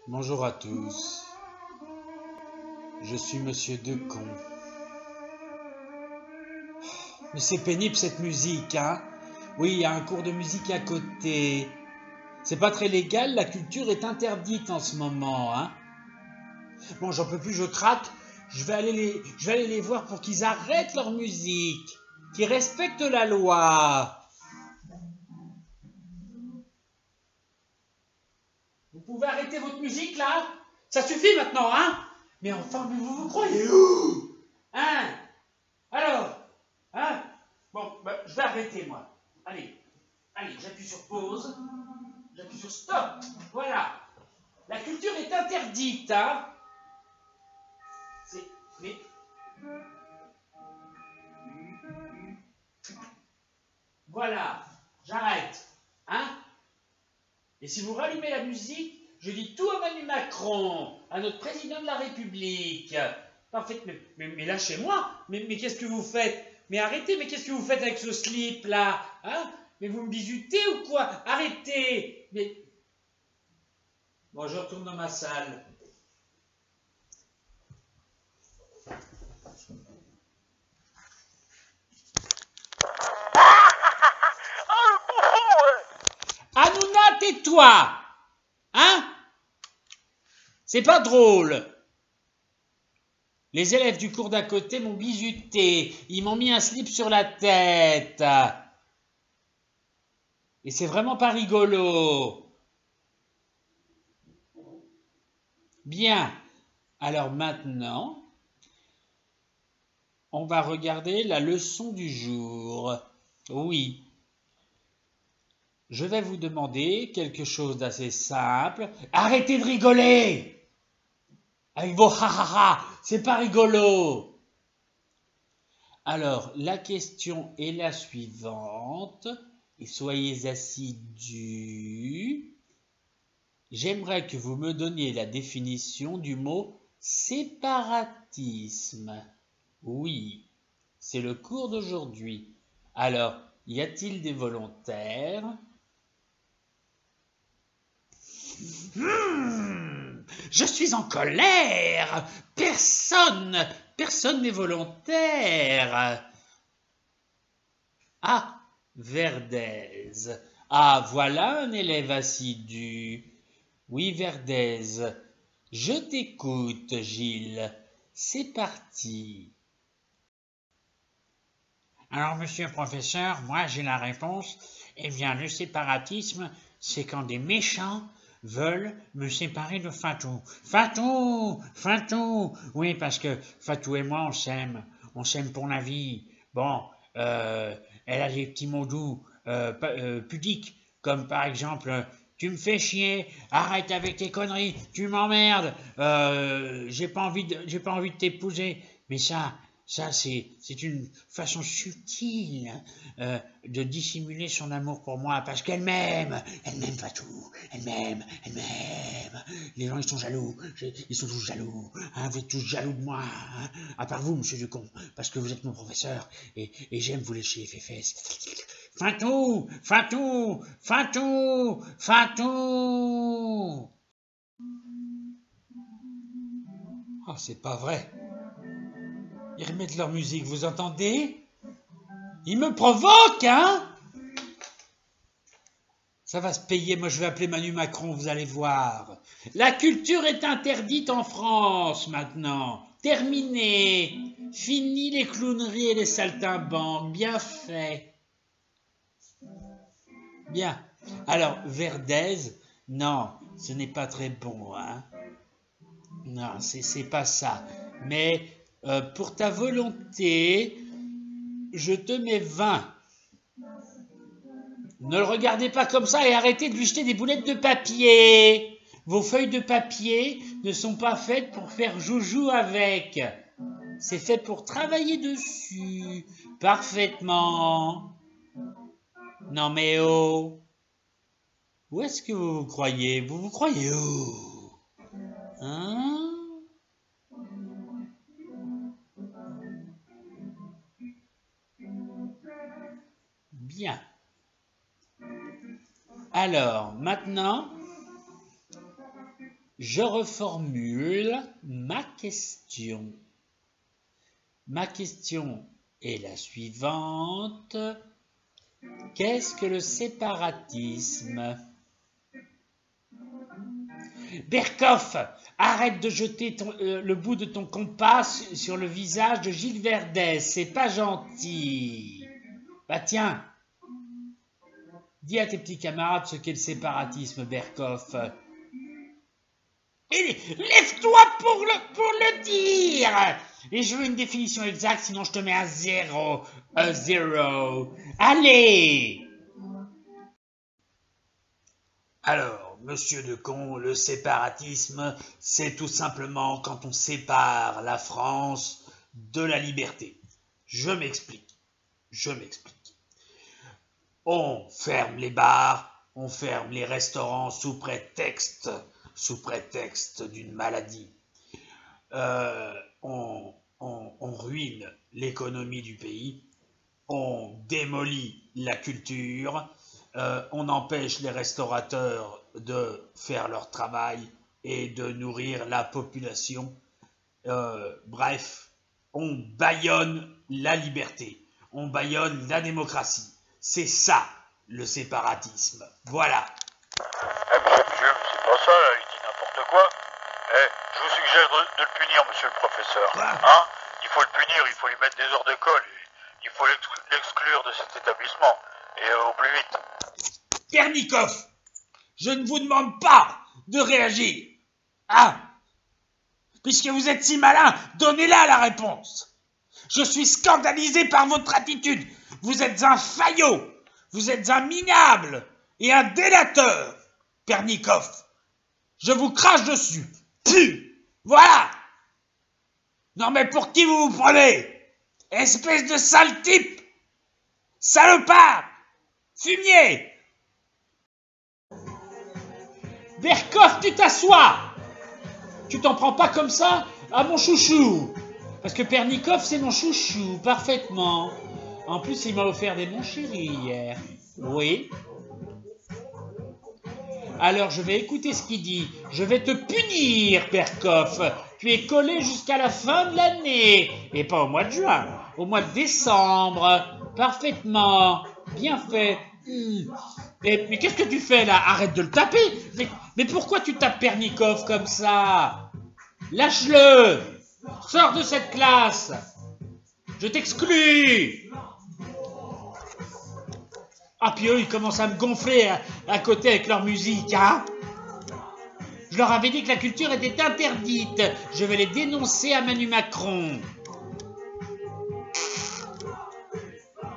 Bonjour à tous, je suis Monsieur Decon. Mais c'est pénible cette musique, hein? Oui, il y a un cours de musique à côté. C'est pas très légal, la culture est interdite en ce moment, hein? Bon, j'en peux plus, je craque. Je vais aller les voir pour qu'ils arrêtent leur musique, qu'ils respectent la loi. Vous pouvez arrêter votre musique là? Ça suffit maintenant, hein? Mais enfin, mais vous croyez où? Hein? Alors? Hein? Bon, ben, je vais arrêter moi. Allez, allez, j'appuie sur pause, j'appuie sur stop. Voilà. La culture est interdite, hein? C'est. Mais. Voilà, j'arrête. Hein? Et si vous rallumez la musique, je dis tout à Manu Macron, à notre président de la République. En fait, mais lâchez-moi. Mais qu'est-ce que vous faites? Mais arrêtez, mais qu'est-ce que vous faites avec ce slip là? Hein? Mais vous me bisutez ou quoi? Arrêtez! Mais. Bon, je retourne dans ma salle. Hanouna, tais-toi! Hein? C'est pas drôle. Les élèves du cours d'à côté m'ont bisuté. Ils m'ont mis un slip sur la tête. Et c'est vraiment pas rigolo. Bien. Alors maintenant, on va regarder la leçon du jour. Oui. Je vais vous demander quelque chose d'assez simple. Arrêtez de rigoler! Avec vos ha ha ha, c'est pas rigolo. Alors, la question est la suivante, et soyez assidus. J'aimerais que vous me donniez la définition du mot séparatisme. Oui, c'est le cours d'aujourd'hui. Alors, y a-t-il des volontaires? Je suis en colère. Personne n'est volontaire. Ah, Verdez. Ah, voilà un élève assidu. Oui, Verdez. Je t'écoute, Gilles. C'est parti. Alors, monsieur le professeur, moi j'ai la réponse. Eh bien, le séparatisme, c'est quand des méchants veulent me séparer de Fatou. Fatou! Fatou! Oui, parce que Fatou et moi, on s'aime pour la vie. Bon, elle a des petits mots doux, pudiques, comme par exemple, tu me fais chier, arrête avec tes conneries, tu m'emmerdes, j'ai pas envie de t'épouser. Mais ça c'est une façon subtile de dissimuler son amour pour moi, parce qu'elle m'aime Fatou, elle m'aime. Les gens ils sont jaloux, ils sont tous jaloux, hein, vous êtes tous jaloux de moi, hein, à part vous, monsieur Ducon, parce que vous êtes mon professeur, et j'aime vous lécher les fesses. Fatou, Fatou, Fatou, Fatou. Oh, c'est pas vrai. Ils remettent leur musique, vous entendez? Ils me provoquent, hein? Ça va se payer, moi je vais appeler Manu Macron, vous allez voir. La culture est interdite en France maintenant. Terminé. Fini les clowneries et les saltimbanques. Bien fait. Bien. Alors, Verdez, non, ce n'est pas très bon, hein? Non, c'est pas ça. Mais pour ta volonté, je te mets 20. Ne le regardez pas comme ça et arrêtez de lui jeter des boulettes de papier. Vos feuilles de papier ne sont pas faites pour faire joujou avec. C'est fait pour travailler dessus. Parfaitement. Non mais oh. Où est-ce que vous vous croyez? Vous vous croyez où? Hein? Bien. Alors, maintenant, je reformule ma question. Ma question est la suivante. Qu'est-ce que le séparatisme? Berkoff, arrête de jeter le bout de ton compas sur le visage de Gilles Verdez, c'est pas gentil. Bah tiens, dis à tes petits camarades ce qu'est le séparatisme, Berkoff. Et lève-toi pour le dire. Et je veux une définition exacte, sinon je te mets un zéro. Un zéro. Allez! Alors, monsieur Decon, le séparatisme, c'est tout simplement quand on sépare la France de la liberté. Je m'explique. On ferme les bars, on ferme les restaurants sous prétexte d'une maladie. On ruine l'économie du pays, on démolit la culture, on empêche les restaurateurs de faire leur travail et de nourrir la population. Bref, on bâillonne la liberté, on bâillonne la démocratie. C'est ça, le séparatisme. Voilà. Monsieur, c'est pas ça, là, il dit n'importe quoi. Je vous suggère de le punir, monsieur le professeur. Quoi? Hein? Il faut le punir, il faut lui mettre des heures de colle. Il faut l'exclure de cet établissement. Et au plus vite. Pernikoff, je ne vous demande pas de réagir. Ah, puisque vous êtes si malin, donnez-la la réponse. Je suis scandalisé par votre attitude. Vous êtes un faillot, vous êtes un minable et un délateur, Pernikoff. Je vous crache dessus. Pu. Voilà. Non mais pour qui vous vous prenez? Espèce de sale type. Salopard. Fumier. Berkoff, tu t'assois. Tu t'en prends pas comme ça à mon chouchou. Parce que Pernikoff, c'est mon chouchou, parfaitement. En plus, il m'a offert des mon chéri hier. Oui. Alors, je vais écouter ce qu'il dit. Je vais te punir, Berkoff. Tu es collé jusqu'à la fin de l'année. Et pas au mois de juin, au mois de décembre. Parfaitement. Bien fait. Mais qu'est-ce que tu fais là? Arrête de le taper. Mais pourquoi tu tapes Pernikoff comme ça? Lâche-le. Sors de cette classe. Je t'exclus. Ah, puis eux, ils commencent à me gonfler à côté avec leur musique, hein. Je leur avais dit que la culture était interdite. Je vais les dénoncer à Manu Macron.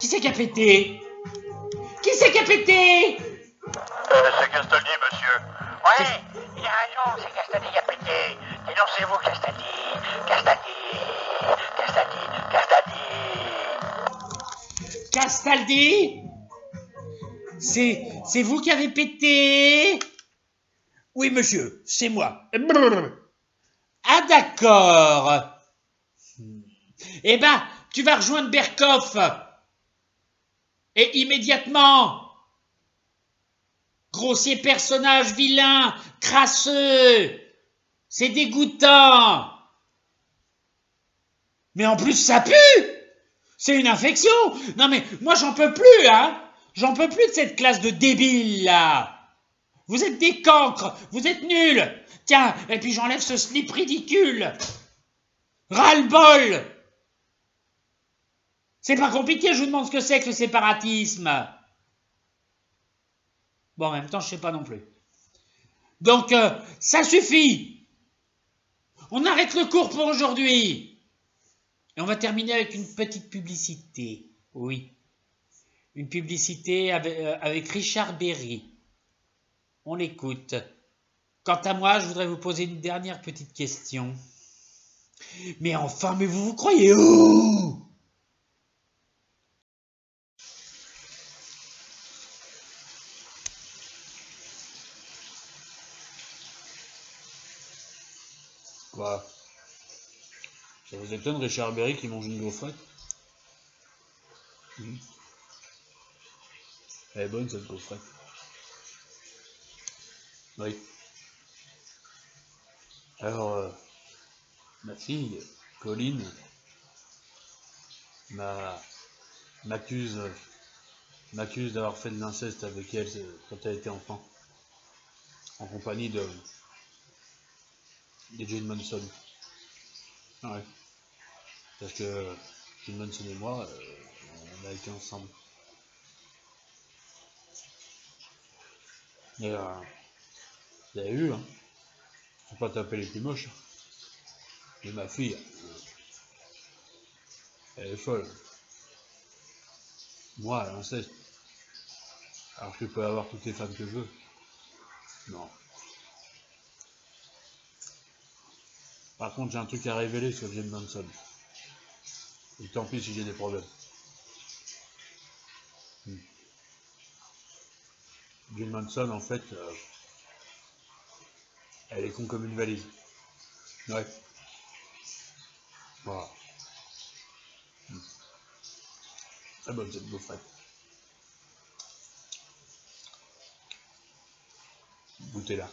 Qui c'est qui a pété? Qui c'est qui a pété? C'est Castaldi, monsieur. Ouais, il a raison, c'est Castaldi qui a pété. Dénoncez-vous, Castaldi. Castaldi? C'est vous qui avez pété? Oui, monsieur, c'est moi. Ah, d'accord. Eh ben, tu vas rejoindre Berkoff. Et immédiatement. Grossier personnage vilain, crasseux. C'est dégoûtant. Mais en plus, ça pue. C'est une infection. Non mais, moi j'en peux plus, hein. J'en peux plus de cette classe de débiles, là. Vous êtes des cancres, vous êtes nuls. Tiens, et puis j'enlève ce slip ridicule. Ras-le-bol. C'est pas compliqué, je vous demande ce que c'est que le séparatisme. Bon, en même temps, je sais pas non plus. Donc, ça suffit. On arrête le cours pour aujourd'hui. Et on va terminer avec une petite publicité. Oui. Une publicité avec Richard Berry. On l'écoute. Quant à moi, je voudrais vous poser une dernière petite question. Mais enfin, mais vous croyez où? Quoi? Ça vous étonne, Richard Berry qui mange une gaufrette? Elle est bonne, cette gaufrette. Oui. Alors, ma fille, Colline, m'accuse d'avoir fait de l'inceste avec elle quand elle était enfant, en compagnie de Jane Manson. Ouais, parce que Jane Manson et moi, on a été ensemble. Et vous avez vu, hein, faut pas taper les plus moches. Mais ma fille, elle est folle. Moi, l'inceste, alors que je peux avoir toutes les femmes que je veux. Non. Par contre, j'ai un truc à révéler sur Jane Manson. Et tant pis si j'ai des problèmes. Jane Manson, en fait, elle est con comme une valise. Ouais. Voilà. Très bonne cette gaufrette. Goûtez-la.